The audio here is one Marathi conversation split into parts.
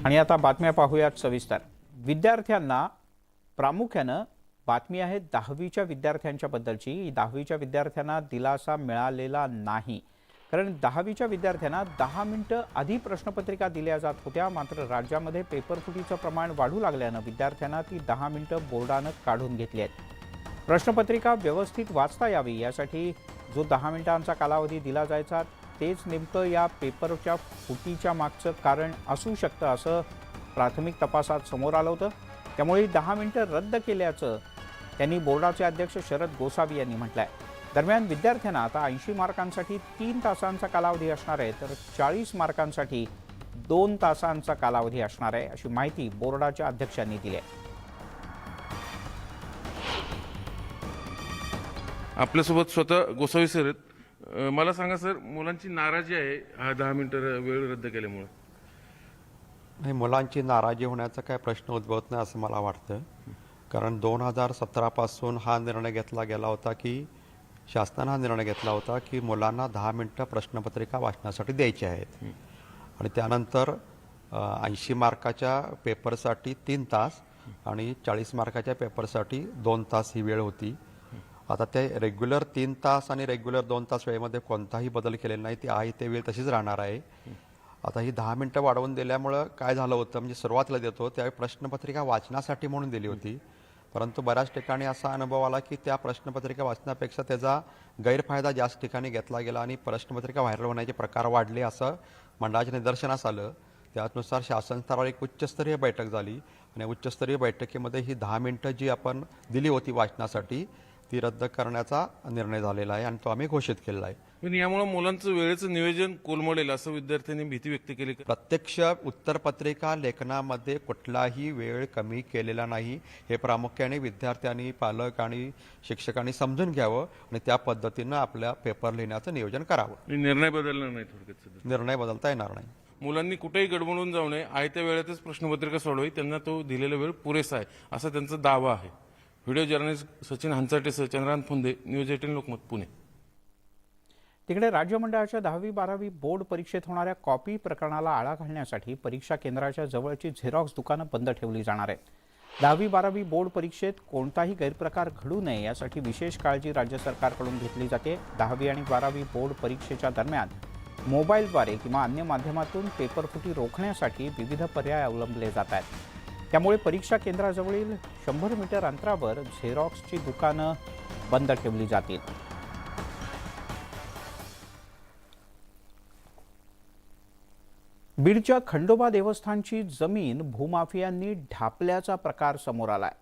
आणि आता बातम्या पाहूयात सविस्तर। विद्यार्थ्यांना प्रामुख्याने बातमी आहे 10वीच्या विद्यार्थ्यांच्या बद्दलची। 10वीच्या विद्यार्थ्यांना दिलासा मिळालेला नाही, कारण 10वीच्या विद्यार्थ्यांना 10 मिनिटं आधी प्रश्नपत्रिका दिल्या जात होत्या। मात्र राज्यामध्ये पेपर फुटीचं प्रमाण वाढू लागल्याने विद्यार्थ्यांना ती 10 मिनिटं बोर्डाने काढून घेतली आहेत। प्रश्नपत्रिका व्यवस्थित वाचता यावी यासाठी जो 10 मिनिटांचा कालावधी दिला जायचा तेच नेमकं या पेपरच्या फुटीच्या मागचं कारण असू शकतं असं प्राथमिक तपासात समोर आलं होतं। त्यामुळे 10 मिनिटं रद्द केल्याचं त्यांनी बोर्डाचे अध्यक्ष शरद गोसावी यांनी म्हटलंय। दरम्यान विद्यार्थ्यांना आता 80 मार्कांसाठी 3 तासांचा कालावधी असणार आहे, तर 40 मार्कांसाठी 2 तासांचा कालावधी असणार आहे, अशी माहिती बोर्डाच्या अध्यक्षांनी दिली आहे। आपल्यासोबत स्वतः गोसावी सर आहेत। मला सांगा सर, मुलांची नाराजी आहे हा 10 मिनिटं वेळ रद्द केल्यामुळे? नाही, मुलांची नाराजी होण्याचा काय प्रश्न उद्भवत नाही असं मला वाटतं। कारण 2017 पासून हा निर्णय घेतला गेला होता की शासनाने हा निर्णय घेतला होता की मुलांना 10 मिनिटं प्रश्नपत्रिका वाचण्यासाठी द्यायची आहेत आणि त्यानंतर 80 मार्काच्या पेपरसाठी 3 तास आणि 40 मार्काच्या पेपरसाठी 2 तास ही वेळ होती। आता ते रेग्युलर 3 तास आणि रेग्युलर 2 तास वेळेमध्ये कोणताही बदल केलेला नाही, ती आहे ते वेळ तशीच राहणार आहे। आता ही 10 मिनिटं वाढवून दिल्यामुळं काय झालं होतं, म्हणजे सुरुवातीला देतो त्यावेळी प्रश्नपत्रिका वाचण्यासाठी म्हणून दिली होती, परंतु बऱ्याच ठिकाणी असा अनुभव आला की त्या प्रश्नपत्रिका वाचण्यापेक्षा त्याचा गैरफायदा जास्त ठिकाणी घेतला गेला आणि प्रश्नपत्रिका व्हायरल होण्याचे प्रकार वाढले असं मंडळाच्या निदर्शनास आलं। त्यानुसार शासन स्तरावर एक उच्चस्तरीय बैठक झाली आणि उच्चस्तरीय बैठकीमध्ये ही 10 मिनिटं जी आपण दिली होती वाचण्यासाठी ती रद्द करण्याचा निर्णय झालेला आहे आणि तो आम्ही घोषित केलेला आहे। पण यामुळे मुलांचं वेळेचं नियोजन कोलमडेल असं विद्यार्थ्यांनी भीती व्यक्त केली। प्रत्यक्ष उत्तरपत्रिका लेखनामध्ये कुठलाही वेळ कमी केलेला नाही, हे प्रामुख्याने विद्यार्थ्यांनी, पालक आणि शिक्षकांनी समजून घ्यावं आणि त्या पद्धतीनं आपल्या पेपर लिहिण्याचं नियोजन करावं। निर्णय बदलणार नाही, थोडक्यात निर्णय बदलता येणार नाही। मुलांनी कुठेही गडबडून जाऊ नये, आयत्या वेळेतच प्रश्नपत्रिका सोडवावी, त्यांना तो दिलेला वेळ पुरेसा आहे असा त्यांचा दावा आहे। व्हिडिओ जर्नलिस्ट सचिन हंचाटेसह चंद्रकांत फुंदे, न्यूज 18 लोकमत, पुणे। तिकडे राज्य मंडळाच्या 10वी-12वी बोर्ड परीक्षेत होणाऱ्या कॉपी प्रकरणाला आळा घालण्यासाठी परीक्षा केंद्राच्या जवळची झेरॉक्स दुकानं बंद ठेवली जाणार आहेत। 10वी-12वी बोर्ड परीक्षेत कोणताही गैरप्रकार घडू नये यासाठी विशेष काळजी राज्य सरकारकडून घेतली जाते। 10वी आणि 12वी बोर्ड परीक्षेच्या दरम्यान मोबाईलद्वारे किंवा अन्य माध्यमातून पेपरफुटी रोखण्यासाठी विविध पर्याय अवलंबले जात आहेत। त्यामुळे परीक्षा केंद्राजवळील 100 मीटर अंतरावर झेरॉक्सची दुकानं बंद ठेवली जातील। बीडच्या खंडोबा देवस्थानची जमीन भूमाफियांनी ढापल्याचा प्रकार समोर आलाय।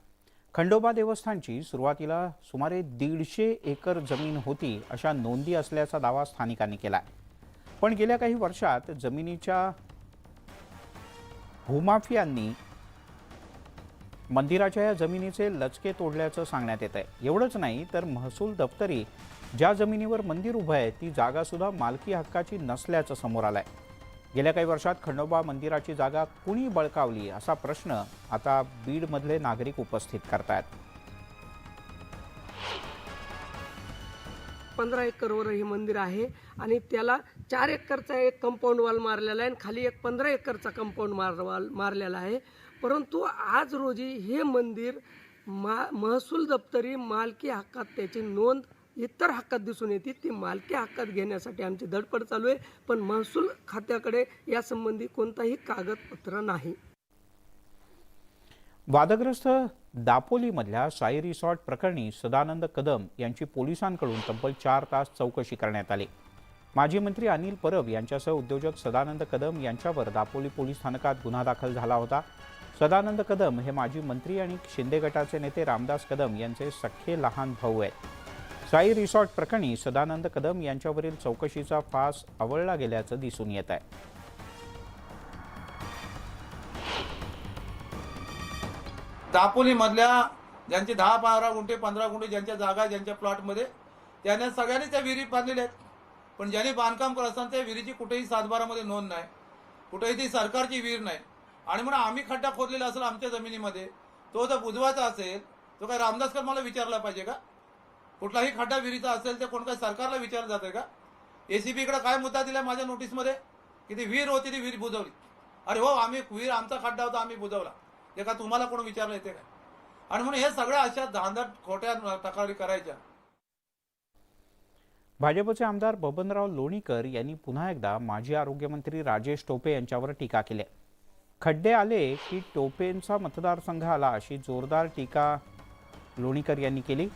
खंडोबा देवस्थानची सुरुवातीला सुमारे 150 एकर जमीन होती अशा नोंदी असल्याचा दावा स्थानिकांनी केलाय, पण गेल्या काही वर्षात जमिनीच्या भूमाफियांनी मंदिराच्या या जमिनीचे लचके तोडल्याचं सांगण्यात येत आहे। एवढंच नाही तर महसूल दप्तरी ज्या जमिनीवर मंदिर उभं आहे ती जागा सुद्धा मालकी हक्काची नसल्याचं समोर आलंय। गेल्या काही वर्षात खंडोबा मंदिराची जागा कुणी बळकावली असा प्रश्न आता बीडमधले नागरिक उपस्थित करतायत। 15 एकरवर हे मंदिर आहे आणि त्याला 4 एकरचा एक कंपाऊंड वॉल मारलेला आहे आणि खाली एक 15 एकरचा कंपाऊंड वॉल मारलेला आहे। परंतु आज रोजी हे मंदिर महसूल दप्तरी मालकी हक्कात त्याची नोंद इतर हक्कात दिसून येते, ती मालकी हक्कात घेण्यासाठी आमची धडपड चालू आहे, पण महसूल खात्याकडे यासंबंधी कोणताही कागदपत्र नाही। वादग्रस्त दापोलीमधल्या साई रिसॉर्ट प्रकरणी सदानंद कदम यांची पोलिसांकडून तब्बल 4 तास चौकशी करण्यात आली। माजी मंत्री अनिल परब यांच्यासह उद्योजक सदानंद कदम यांच्यावर दापोली पोलीस स्थानकात गुन्हा दाखल झाला होता। सदानंद कदम हे माजी मंत्री आणि शिंदे गटाचे नेते रामदास कदम यांचे सख्खे लहान भाऊ आहेत। साई रिसॉर्ट प्रकरणी सदानंद कदम यांच्यावरील चौकशीचा फास आवळला गेल्याचं दिसून येत आहे। दापोलीमधल्या ज्यांचे 10-12 गुंठे 15 गुंठे ज्यांच्या जागा ज्यांच्या प्लॉटमध्ये त्यांना सगळ्यांनी त्या विहिरी बांधलेल्या आहेत, पण ज्यांनी बांधकाम करत असताना त्या विहिरीची कुठेही 7/12मध्ये नोंद नाही, कुठेही ती सरकारची विहीर नाही आणि म्हणून आम्ही खड्डा खोदलेला असेल आमच्या जमिनीमध्ये, तो जर बुजवायचा असेल तो काय रामदास कदम मला विचारला पाहिजे का? कुठलाही खड्डा विहिरीचा असेल तर कोण काय सरकारला विचारलं जाते का? एसीबीकडे काय मुद्दा दिला माझ्या नोटीसमध्ये की ती विहीर होती, ती विहीर बुजवली। अरे हो, आम्ही विहीर आमचा खड्डा होता, आम्ही बुजवला. हे का तुम्हाला कोण विचारलं येते काय? आणि म्हणून हे सगळ्या अशा धांदट खोट्या तक्रारी करायच्या. भाजपचे आमदार बबनराव लोणीकर यांनी पुन्हा एकदा माजी आरोग्यमंत्री राजेश टोपे यांच्यावर टीका केली आहे. खड्डे आले की टोपेंचा मतदारसंघ आला अशी जोरदार टीका लोणीकर यांनी केली.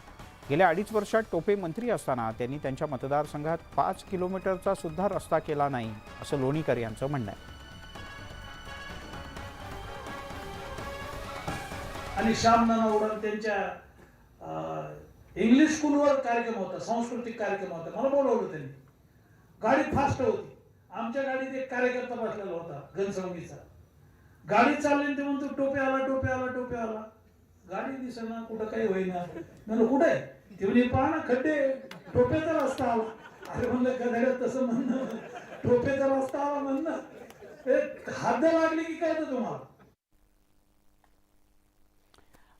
गेल्या 2.5 वर्षात टोपे मंत्री असताना त्यांनी त्यांच्या मतदारसंघात 5 किलोमीटरचा सुद्धा रस्ता केला नाही असं लोणीकर यांचं म्हणणं आहे. आणि श्यामनाना उडण त्यांच्या इंग्लिश स्कूलवर कार्यक्रम होता, सांस्कृतिक कार्यक्रम होता. मला बोलवलं त्यांनी. गाडी फास्ट होती. आमच्या गाडीत एक कार्यकर्ता बसलेला होता घनसंगीचा. गाडी चालली ते म्हणतो टोपे आला, टोपे आला, टोपे आला. गाडी दिसेना, कुठं काही होईना. म्हणलं कुठे आहे? ते म्हणजे पहा ना खड्डे, टोपेचा रस्ता आला. अरे म्हणलं कधी तसं म्हणणं, टोपेचा रस्ता आला म्हणणं, हद्द लागली की काय तुम्हाला?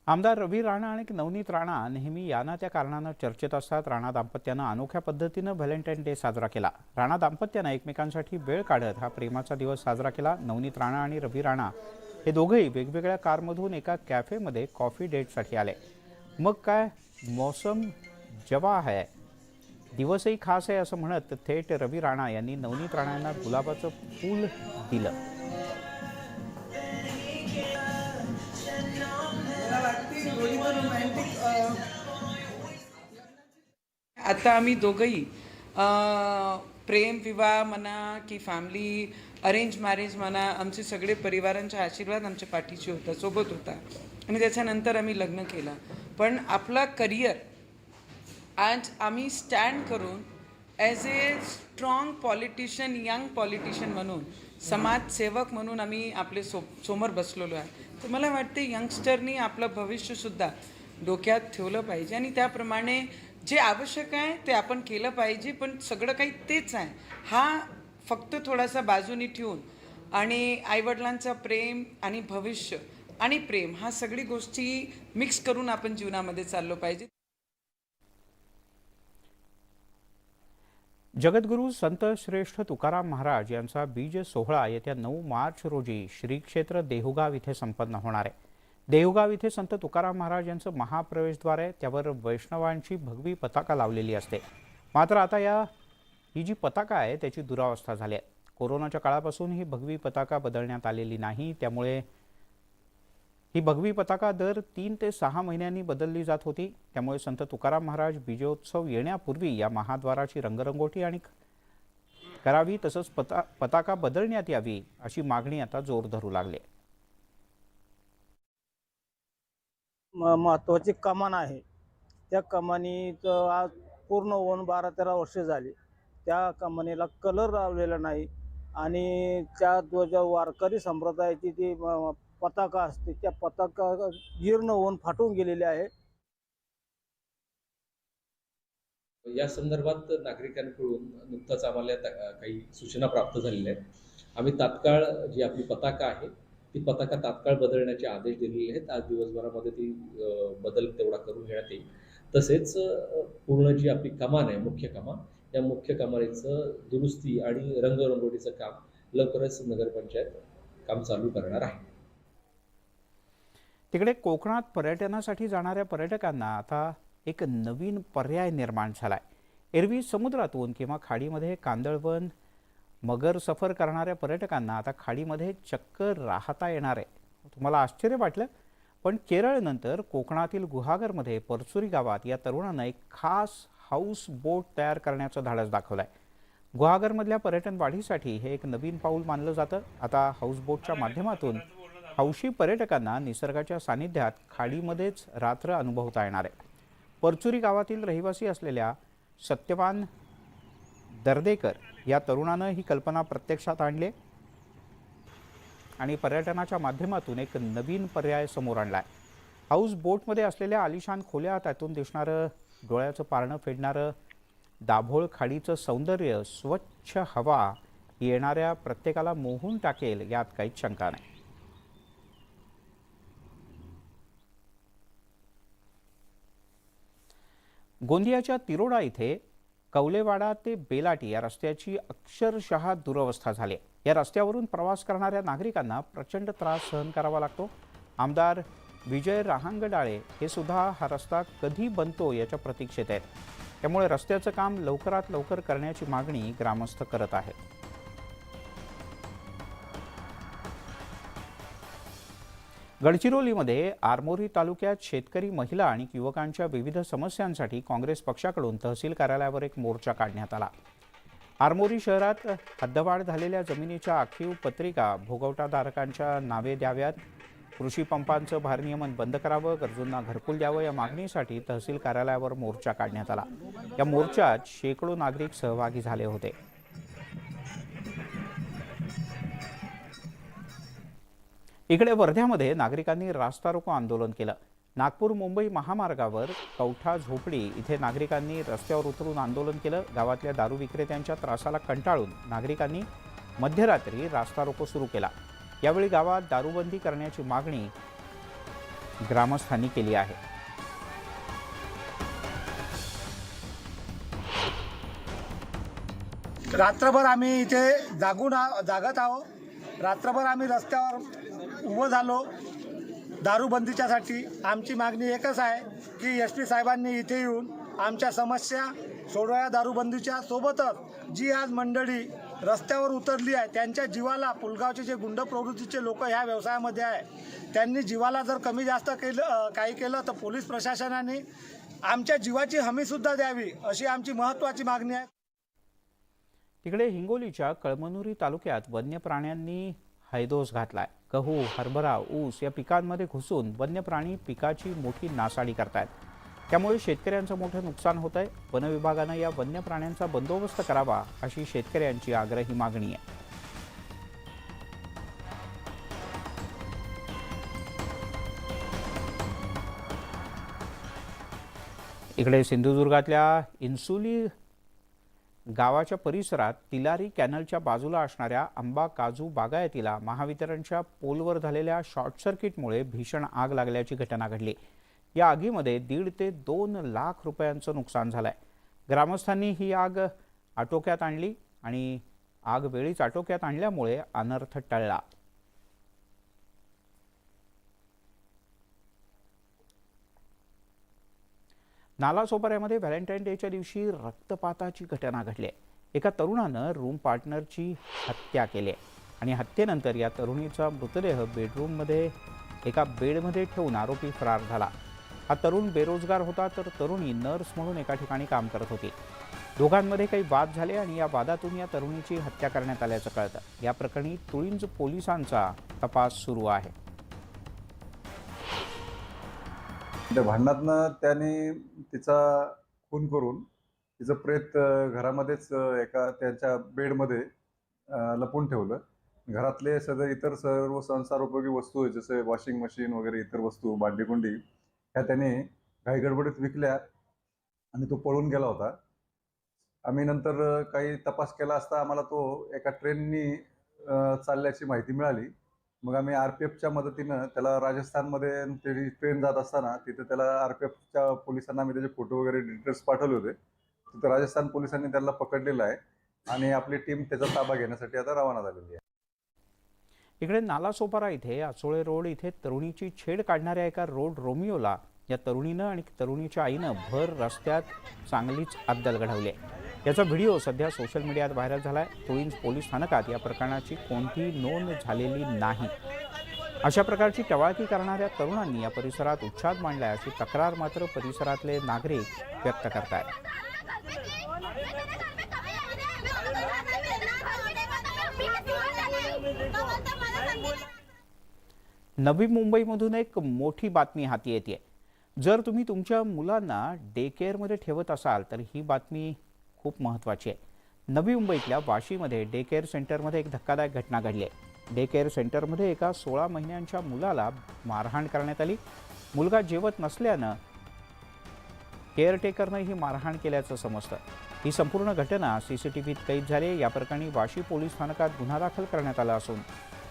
आमदार रवी राणा आणि नवनीत राणा नेहमी या ना त्या कारणानं चर्चेत असतात. राणा दाम्पत्यानं अनोख्या पद्धतीनं व्हॅलेंटाईन डे साजरा केला. राणा दाम्पत्यानं एकमेकांसाठी वेळ काढत हा प्रेमाचा दिवस साजरा केला. नवनीत राणा आणि रवी राणा हे दोघेही वेगवेगळ्या कारमधून एका कॅफेमध्ये कॉफी डेटसाठी आले. मग काय मौसम जवा है, दिवसही खास आहे असं म्हणत थेट रवी राणा यांनी नवनीत राणा यांना गुलाबाचं फूल दिलं. आता आम्ही दोघंही प्रेम विवाह म्हणा की फॅमिली अरेंज मॅरेज म्हणा, आमचे सगळे परिवारांचा आशीर्वाद आमच्या पाठीशी होता, सोबत होता. आणि त्याच्यानंतर आम्ही लग्न केलं. पण आपला करिअर आज आम्ही स्टँड करून ॲज ए स्ट्रॉंग पॉलिटिशियन, यंग पॉलिटिशियन म्हणून, समाजसेवक म्हणून आम्ही आपले समोर बसलेलो आहे. तर मला वाटते यंगस्टरनी आपलं भविष्यसुद्धा डोक्यात ठेवलं पाहिजे आणि त्याप्रमाणे जे आवश्यक आहे ते आपण केलं पाहिजे. पण सगळं काही तेच आहे, हा फक्त थोडासा बाजूनी ठेवून आणि आईवडिलांचा प्रेम आणि भविष्य आणि प्रेम हा सगळी गोष्टी मिक्स करून आपण जीवनामध्ये चाललो पाहिजे. जगद्गुरू संत श्रेष्ठ तुकाराम महाराज यांचा बीज सोहळा येत्या 9 मार्च रोजी श्री क्षेत्र देहुगाव इथे संपन्न होणार आहे. देहुगाव इथे संत तुकाराम महाराज यांचं महाप्रवेशद्वार आहे, त्यावर वैष्णवांची भगवी पताका लावलेली असते. मात्र आता ही जी पताका आहे त्याची दुरावस्था झाली आहे. कोरोनाच्या काळापासून ही भगवी पताका बदलण्यात आलेली नाही, त्यामुळे ही भगवी पताका दर 3 ते 6 महिन्यांनी बदलली जात होती. त्यामुळे संत तुकाराम महाराज बीजोत्सव येण्यापूर्वी या महाद्वाराची रंगरंगोटी आणि करावी, तसंच पताका बदलण्यात यावी अशी मागणी आता जोर धरू लागली. महत्त्वाची कमान आहे. त्या कमानीत आज पूर्ण होऊन 12-13 वर्षे झाली. त्या कमानीला कलर लावलेला नाही आणि त्या ध्वजा वारकरी संप्रदायाची जी पताका असते त्या पताका जीर्ण होऊन फाटून गेलेली आहे. या संदर्भात नागरिकांकडून नुकताच आम्हाला काही सूचना प्राप्त झालेल्या आहेत. आम्ही तात्काळ जी आपली पताका आहे ती पताका तात्काळ बदलण्याचे आदेश दिलेले आहेत. आज दिवसभरामध्ये ती बदल तेवढा करून घेण्यात येईल. तसेच पूर्ण जी आपली कमान आहे, मुख्य कमान, या मुख्य कमानीचं दुरुस्ती आणि रंगरंगोटीचं काम लवकरच नगरपंचायत काम चालू करणार आहे. तिकडे कोकणात पर्यटनासाठी जाणाऱ्या पर्यटकांना आता एक नवीन पर्याय निर्माण झालाय. एरवी समुद्रातून किंवा खाडीमध्ये कांदळवन, मगर सफर करणाऱ्या पर्यटकांना आता खाडीमध्ये चक्क राहता येणार आहे. तुम्हाला आश्चर्य वाटलं, पण केरळनंतर कोकणातील गुहागरमध्ये परचुरी गावात या तरुणानं एक खास हाऊस बोट तयार करण्याचं धाडस दाखवलंय. गुहागरमधल्या पर्यटन वाढीसाठी हे एक नवीन पाऊल मानलं जातं. आता हाऊस बोटच्या माध्यमातून हौशी पर्यटकांना निसर्गाच्या सानिध्यात खाडीमध्येच रात्र अनुभवता येणार आहे. परचुरी गावातील रहिवासी असलेल्या सत्यवान दर्देकर या तरुणानं ही कल्पना प्रत्यक्षात आणली आणि पर्यटनाच्या माध्यमातून एक नवीन पर्याय समोर आणलाय. हाऊस बोटमध्ये असलेल्या आलिशान खोल्या, त्यातून दिसणारं डोळ्याचं पारणं फेडणारं दाभोळ खाडीचं सौंदर्य, स्वच्छ हवा येणाऱ्या प्रत्येकाला मोहून टाकेल यात काहीच शंका नाही. गोंदियाच्या तिरोडा इथे कौलेवाडा ते बेलाटी या रस्त्याची अक्षरशः दुरवस्था झाली. या रस्त्यावरून प्रवास करणाऱ्या नागरिकांना प्रचंड त्रास सहन करावा लागतो. आमदार विजय रहांगडाळे हे सुद्धा हा रस्ता कधी बनतो याच्या प्रतीक्षेत आहेत. त्यामुळे रस्त्याचं काम लवकरात लवकर करण्याची मागणी ग्रामस्थ करत आहेत. गडचिरोलीमध्ये आरमोरी तालुक्यात शेतकरी, महिला आणि युवकांच्या विविध समस्यांसाठी काँग्रेस पक्षाकडून तहसील कार्यालयावर एक मोर्चा काढण्यात आला. आरमोरी शहरात हद्दवाढ झालेल्या जमिनीच्या आखीव पत्रिका भोगवटाधारकांच्या नावे द्याव्यात, कृषी पंपांचं भारनियमन बंद करावं, गरजूंना घरकुल द्यावं या मागणीसाठी तहसील कार्यालयावर मोर्चा काढण्यात आला. या मोर्चात शेकडो नागरिक सहभागी झाले होते. इकडे वर्ध्यामध्ये नागरिकांनी रास्ता रोको आंदोलन केलं. नागपूर मुंबई महामार्गावर कवठा झोपडी इथे नागरिकांनी रस्त्यावर उतरून आंदोलन केलं. गावातल्या दारू विक्रेत्यांच्या त्रासाला कंटाळून नागरिकांनी मध्यरात्री रास्ता रोको सुरू केला. यावेळी गावात दारूबंदी करण्याची मागणी ग्रामस्थांनी केली आहे. रात्रभर आम्ही इथे जागत आहोत. रात्रभर आम्ही रस्त्यावर उभं झालो दारूबंदीच्यासाठी. आमची मागणी एकच आहे की SP साहेबांनी इथे येऊन आमच्या समस्या सोडवाव्या दारूबंदीच्या. सोबतच जी आज मंडळी रस्त्यावर उतरली आहे त्यांच्या जीवाला, पुलगावचे जे गुंड प्रवृत्तीचे लोक ह्या व्यवसायामध्ये आहे त्यांनी जीवाला जर कमी जास्त काही केलं तर पोलीस प्रशासनाने आमच्या जीवाची हमीसुद्धा द्यावी अशी आमची महत्त्वाची मागणी आहे. तिकडे हिंगोलीच्या कळमनुरी तालुक्यात वन्य प्राण्यांनी हैदोस घातलाय. गहू, हरभरा, ऊस या पिकांमध्ये घुसून वन्य प्राणी पिकाची मोठी नासाडी करतायत. त्यामुळे शेतकऱ्यांचं मोठं नुकसान होत आहे. वन विभागानं या वन्य प्राण्यांचा बंदोबस्त करावा अशी शेतकऱ्यांची आग्रही मागणी आहे. इकडे सिंधुदुर्गातल्या इन्सुली गावाच्या परिसरात तिलारी कॅनलच्या बाजूला असणाऱ्या आंबा काजू बागायतीला महावितरणच्या पोलवर झालेल्या शॉर्ट सर्किटमुळे भीषण आग लागल्याची घटना घडली. या आगीमध्ये 1.5 ते 2 लाख रुपयांचं नुकसान झालंय. ग्रामस्थांनी ही आग आटोक्यात आणली आणि आग वेळीच आटोक्यात आणल्यामुळे अनर्थ टळला. नालासोपाऱ्यामध्ये व्हॅलेंटाईन डेच्या दिवशी रक्तपाताची घटना घडली आहे. एका तरुणानं रूम पार्टनरची हत्या केली आहे आणि हत्येनंतर या तरुणीचा मृतदेह बेडरूममध्ये एका बेडमध्ये ठेवून आरोपी फरार झाला. हा तरुण बेरोजगार होता तर तरुणी नर्स म्हणून एका ठिकाणी काम करत होती. दोघांमध्ये काही वाद झाले आणि या वादातून या तरुणीची हत्या करण्यात आल्याचं कळतं. या प्रकरणी तुळिंज पोलिसांचा तपास सुरू आहे. त्या भांडणातनं त्याने तिचा खून करून तिचं प्रेत घरामध्येच एका त्यांच्या बेडमध्ये लपवून ठेवलं. घरातले इतर सर्व संसारोपयोगी वस्तू जसे वॉशिंग मशीन वगैरे इतर वस्तू, भांडीकुंडी ह्या त्याने घाईगडबडीत विकल्या आणि तो पळून गेला होता. आम्ही नंतर काही तपास केला असता आम्हाला तो एका ट्रेननी चालल्याची माहिती मिळाली. मग आम्ही RPFच्या मदतीनं त्याला राजस्थानमध्ये त्याची ट्रेन जात असताना तिथे त्याला RPFच्या पोलिसांना आम्ही त्याचे फोटो वगैरे डिटेल्स पाठवले होते. तिथं राजस्थान पोलिसांनी त्याला पकडलेलं आहे आणि आपली टीम त्याचा ताबा घेण्यासाठी आता रवाना झालेली आहे. इकडे नालासोपारा इथे आचोळे रोड इथे तरुणीची छेड काढणाऱ्या एका रोड रोमिओला या तरुणीनं आणि तरुणीच्या आईनं भर रस्त्यात चांगलीच अद्दल घडवली आहे. याचा व्हिडिओ सध्या सोशल मीडियात व्हायरल झालाय. तुळिंज पोलीस स्थानकात या प्रकरणाची कोणतीही नोंद झालेली नाही. अशा प्रकारची टवाळकी करणाऱ्या तरुणांनी या परिसरात उच्छाद मांडलाय अशी तक्रार मात्र परिसरातले नागरिक व्यक्त करतायत. नवी मुंबईमधून एक मोठी बातमी हाती येते. जर तुम्ही तुमच्या मुलांना डे केअरमध्ये ठेवत असाल तर ही बातमी खूप महत्त्वाची आहे. नवी मुंबईतल्या वाशीमध्ये डे केअर सेंटरमध्ये एक धक्कादायक घटना घडली आहे. डे केअर सेंटरमध्ये एका 16 महिन्यांच्या मुलाला मारहाण करण्यात आली. मुलगा जेवत नसल्यानं केअरटेकरनं ही मारहाण केल्याचं समजतं. ही संपूर्ण घटना CCTVत कैद झाली. या प्रकरणी वाशी पोलीस स्थानकात गुन्हा दाखल करण्यात आला असून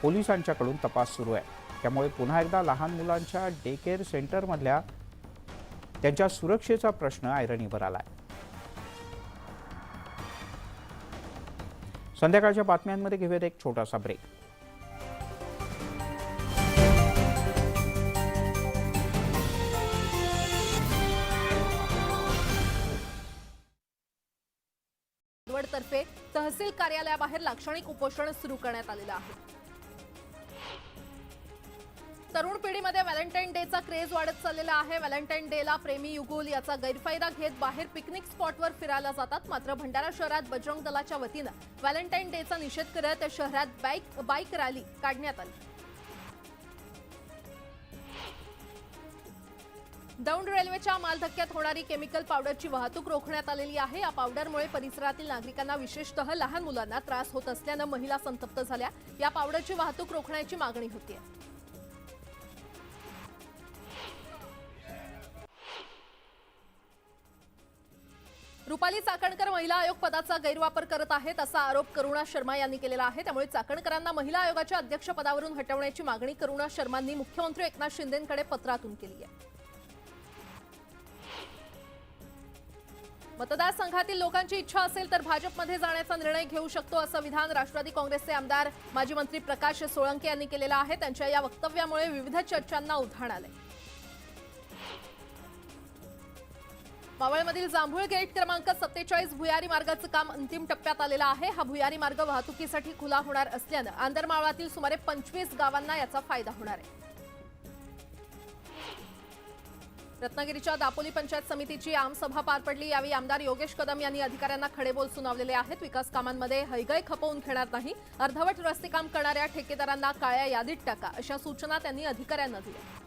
पोलिसांच्याकडून तपास सुरू आहे. त्यामुळे पुन्हा एकदा लहान मुलांच्या डे केअर सेंटरमधल्या त्यांच्या सुरक्षेचा प्रश्न ऐरणीवर आलाय. संध्याकाळच्या बातम्यांमध्ये घेऊयात एक छोटासा ब्रेक. तर्फे तहसील कार्यालयाबाहेर लाक्षणिक उपोषण सुरू करण्यात आलेलं आहे. तरुण पिढीमध्ये व्हॅलेंटाईन डेचा क्रेज वाढत चाललेला आहे. व्हॅलेंटाईन डेला प्रेमी युगुल याचा गैरफायदा घेत बाहेर पिकनिक स्पॉटवर फिरायला जातात. मात्र भंडारा शहरात बजरंग दलाच्या वतीनं व्हॅलेंटाईन डेचा निषेध करत शहरात बाईक रॅली काढण्यात आली. दौंड रेल्वेच्या मालधक्क्यात होणारी केमिकल पावडरची वाहतूक रोखण्यात आलेली आहे. या पावडरमुळे परिसरातील नागरिकांना विशेषतः लहान मुलांना त्रास होत असल्यानं महिला संतप्त झाल्या. या पावडरची वाहतूक रोखण्याची मागणी होती. रुपाली चाकणकर महिला आयोग पदाचा गैरवापर करत आहेत असा आरोप करुणा शर्मा यांनी केलेला आहे. त्यामुळे चाकणकरांना महिला आयोगाच्या अध्यक्षपदावरून हटवण्याची मागणी करुणा शर्मांनी मुख्यमंत्री एकनाथ शिंदेंकडे पत्रातून केली आहे. मतदारसंघातील लोकांची इच्छा असेल तर भाजपमध्ये जाण्याचा निर्णय घेऊ शकतो असं विधान राष्ट्रवादी काँग्रेसचे आमदार माजी मंत्री प्रकाश सोळंके यांनी केलेलं आहे. त्यांच्या या वक्तव्यामुळे विविध चर्चांना उधाण आलंय. मावळमधील जांभूळ गेट क्रमांक 47 भुयारी मार्गाचं काम अंतिम टप्प्यात आलेलं आहे. हा भुयारी मार्ग वाहतुकीसाठी खुला होणार असल्यानं आंदरमाळवातील सुमारे 25 गावांना याचा फायदा होणार आहे. रत्नागिरीच्या दापोली पंचायत समितीची आमसभा पार पडली. यावेळी आमदार योगेश कदम यांनी अधिकाऱ्यांना खडेबोल सुनावलेले आहेत. विकास कामांमध्ये हयगय खपवून घेणार नाही, अर्धवट रस्ते काम करणाऱ्या ठेकेदारांना काळ्या यादीत टाका अशा सूचना त्यांनी अधिकाऱ्यांना दिल्या.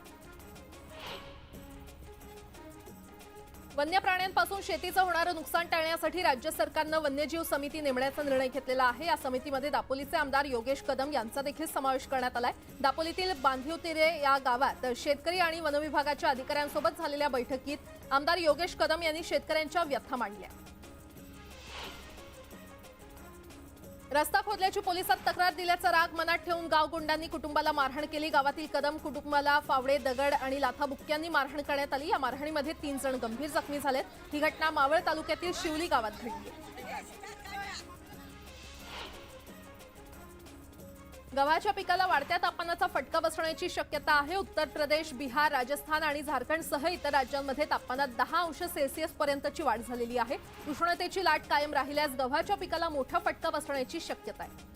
वन्य प्राण्यांपासून शेतीचं होणारं नुकसान टाळण्यासाठी राज्य सरकारनं वन्यजीव समिती नेमण्याचा निर्णय घेतलेला आहे. या समितीमध्ये दापोलीचे आमदार योगेश कदम यांचा देखील समावेश करण्यात आलाय. दापोलीतील बांधिवतिरे या गावात शेतकरी आणि वनविभागाच्या अधिकाऱ्यांसोबत झालेल्या बैठकीत आमदार योगेश कदम यांनी शेतकऱ्यांच्या व्यथा मांडल्या. रस्ता खोदल्याची पोलिसात तक्रार दिल्याचा राग मनात ठेवून गावगुंडांनी कुटुंबाला मारहाण केली. गावातील कदम कुटुंबाला फावडे, दगड आणि लाथाबुक्क्यांनी मारहाण करण्यात आली. या मारहाणीमध्ये 3 जण गंभीर जखमी झालेत. ही घटना मावळ तालुक्यातील शिवली गावात घडली. गव्हाच्या पिकाला वाढत्या तापमानाचा फटका बसण्याची शक्यता आहे. उत्तर प्रदेश, बिहार, राजस्थान आणि झारखंडसह इतर राज्यांमध्ये तापमानात 10 अंश सेल्सिअस पर्यंतची वाढ झालेली आहे. उष्णतेची लाट कायम राहिल्यास गव्हाच्या पिकाला मोठा फटका बसण्याची शक्यता आहे.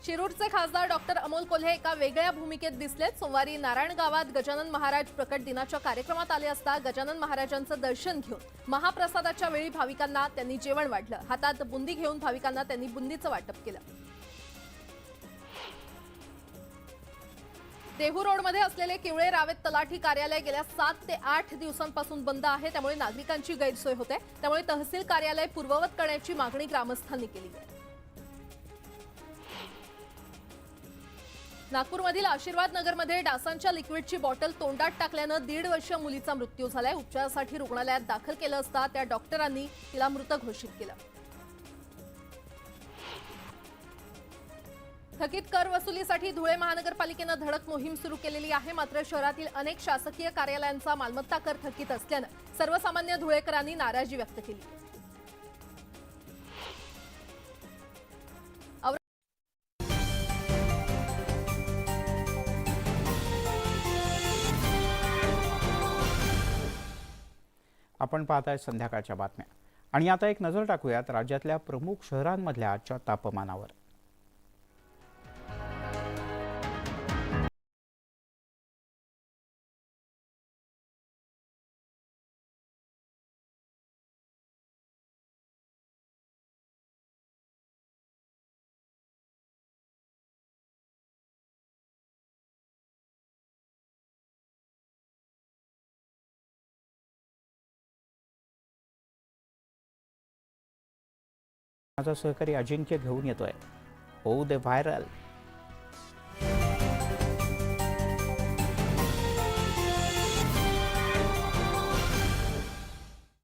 शिरूरचे खासदार डॉक्टर अमोल कोल्हे एका वेगळ्या भूमिकेत दिसलेत. सोमवारी नारायण गावात गजानन महाराज प्रकट दिनाच्या कार्यक्रमात आले असता गजानन महाराजांचं दर्शन घेऊन महाप्रसादाच्या वेळी भाविकांना त्यांनी जेवण वाढलं. हातात बुंदी घेऊन भाविकांना त्यांनी बुंदीचं वाटप केलं. देहू रोडमध्ये असलेले किवळे रावेत तलाठी कार्यालय गेल्या 7 ते 8 दिवसांपासून बंद आहे. त्यामुळे नागरिकांची गैरसोय होते. त्यामुळे तहसील कार्यालय पूर्ववत करण्याची मागणी ग्रामस्थांनी केली आहे. नागपूरमधील आशीर्वाद नगरमध्ये डासांच्या लिक्विडची बॉटल तोंडात टाकल्यानं 1.5 वर्षीय मुलीचा मृत्यू झालाय. उपचारासाठी रुग्णालयात दाखल केलं असता त्या डॉक्टरांनी तिला मृत घोषित केलं. थकीत कर वसुलीसाठी धुळे महानगरपालिकेनं धडक मोहीम सुरू केलेली आहे. मात्र शहरातील अनेक शासकीय कार्यालयांचा मालमत्ता कर थकीत असल्यानं सर्वसामान्य धुळेकरांनी नाराजी व्यक्त केली. आपण पाहताय संध्याकाळच्या बातम्या आणि आता एक नजर टाकूयात राज्यातल्या प्रमुख शहरांमधल्या आजच्या तापमानावर. माझा सहकारी अजिंक्य घेऊन येतोय. होऊ दे व्हायरल.